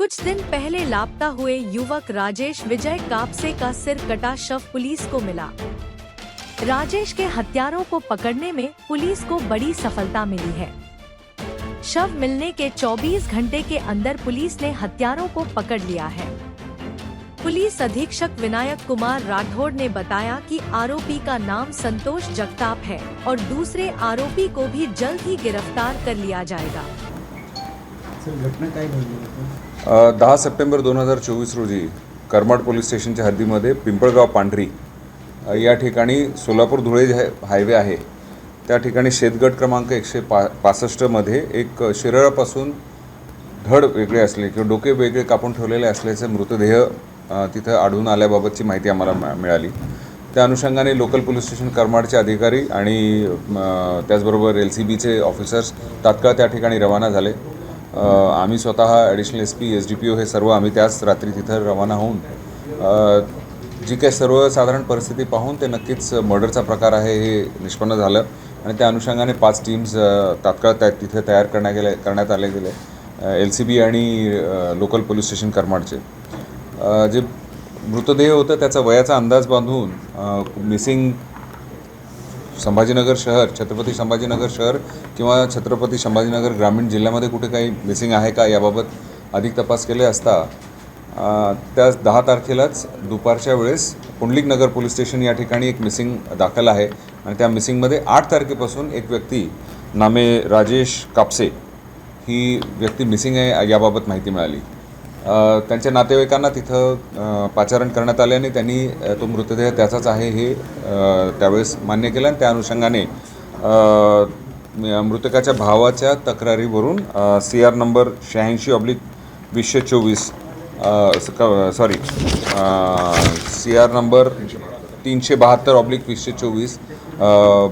कुछ दिन पहले लापता हुए युवक राजेश विजय कापसे का सिर कटा शव पुलिस को मिला। राजेश के हत्यारों को पकड़ने में पुलिस को बड़ी सफलता मिली है। शव मिलने के 24 घंटे के अंदर पुलिस ने हत्यारों को पकड़ लिया है। पुलिस अधीक्षक विनायक कुमार राठौड़ ने बताया कि आरोपी का नाम संतोष जगताप है और दूसरे आरोपी को भी जल्द ही गिरफ्तार कर लिया जाएगा। 10 सप्टेंबर 2024 रोजी करमाड पोलीस स्टेशनच्या हद्दीमध्ये पिंपळगाव पांढरी या ठिकाणी सोलापूर धुळे हायवे आहे त्या ठिकाणी शेतगट क्रमांक 165 मध्ये एक शिराळापासून धड वेगळे असले किंवा डोके वेगळे कापून ठेवलेले असल्याचे मृतदेह तिथे आढळून आल्याबाबतची माहिती आम्हाला मिळाली। त्या अनुषंगाने लोकल पोलीस स्टेशन करमाडचे अधिकारी आणि त्याचबरोबर LCBचे ऑफिसर्स तात्काळ त्या ठिकाणी रवाना झाले। आम्ही स्वतः ॲडिशनल SP SDPO हे सर्व आम्ही त्याच रात्री तिथे रवाना होऊन जी काही सर्वसाधारण परिस्थिती पाहून ते नक्कीच मर्डरचा प्रकार आहे हे निष्पन्न झालं आणि त्या अनुषंगाने 5 टीम्स तात्काळ तिथे तयार करण्यात आले गेले LCB आणि लोकल पोलीस स्टेशन करमाडचे। जे मृतदेह होतं त्याचा वयाचा अंदाज बांधून मिसिंग संभाजीनगर शहर, छत्रपती संभाजीनगर शहर किंवा छत्रपती संभाजीनगर ग्रामीण जिल्ह्यामध्ये कुठे काही मिसिंग आहे का याबाबत अधिक तपास केले असता त्या 10 तारखेलाच दुपारच्या वेळेस पुंडलिक नगर पोलीस स्टेशन या ठिकाणी एक मिसिंग दाखल आहे आणि त्या मिसिंगमध्ये 8 तारखेपासून एक व्यक्ती नामे राजेश कापसे ही व्यक्ती मिसिंग आहे याबाबत माहिती मिळाली। त्यांच्या नातेवाईकांना तिथं पाचारण करण्यात आले आणि त्यांनी तो मृतदेह त्याचाच आहे हे त्यावेळेस मान्य केलं आणि त्या अनुषंगाने मृतकाच्या भावाच्या तक्रारीवरून CR नंबर 86/2024 CR नंबर 372/2024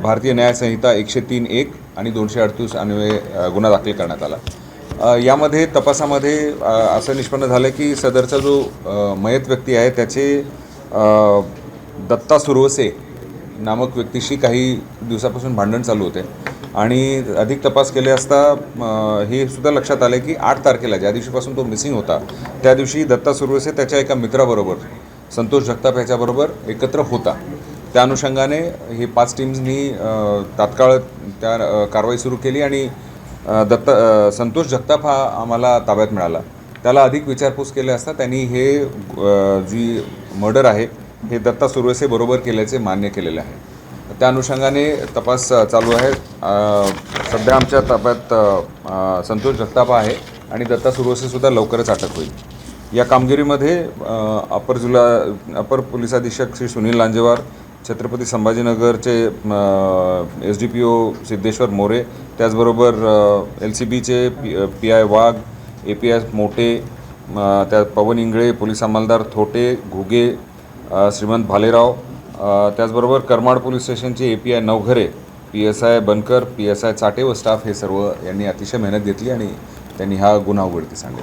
भारतीय न्याय संहिता 103(1) आणि 238 अन्वये गुन्हा दाखल करण्यात आला। यामध्ये तपासामध्ये असं निष्पन्न झालं की सदरचा जो मयत व्यक्ती आहे त्याचे दत्ता सुरवसे नामक व्यक्तीशी काही दिवसापासून भांडण चालू होते आणि अधिक तपास केले असता हे सुद्धा लक्षात आले की 8 तारखेला ज्या दिवशीपासून तो मिसिंग होता त्या दिवशी दत्ता सुरवसे त्याच्या एका मित्राबरोबर संतोष जगताप याच्याबरोबर एकत्र होता। त्या अनुषंगाने हे 5 टीम्सनी तात्काळ त्या कारवाई सुरू केली आणि संतोष जगताप हा आम्हाला ताब्यात मिळाला। त्याला अधिक विचारपूस केले असता त्यांनी हे जी मर्डर आहे हे दत्ता सुरवसे बरोबर केल्याचे मान्य केलेले आहे। त्या अनुषंगाने तपास चालू आहे। सध्या आमच्या ताब्यात संतोष जगताप आहे आणि दत्ता सुरवसे सुद्धा लवकरच अटक होईल। या कामगिरीमध्ये अपर पोलीस अधीक्षक श्री सुनील लांजेवार, छत्रपती संभाजीनगरचे SDPO सिद्धेश्वर मोरे, त्याचबरोबर LCBचे PI वाघ, API मोठे, त्या पवन इंगळे, पोलीस अंमलदार थोटे, घुगे, श्रीमंत भालेराव, त्याचबरोबर करमाड पोलीस स्टेशनचे API नवघरे, PSI बनकर, PSI चाटे व स्टाफ हे सर्व यांनी अतिशय मेहनत घेतली आणि त्यांनी हा गुन्हा उघडकीस आणला।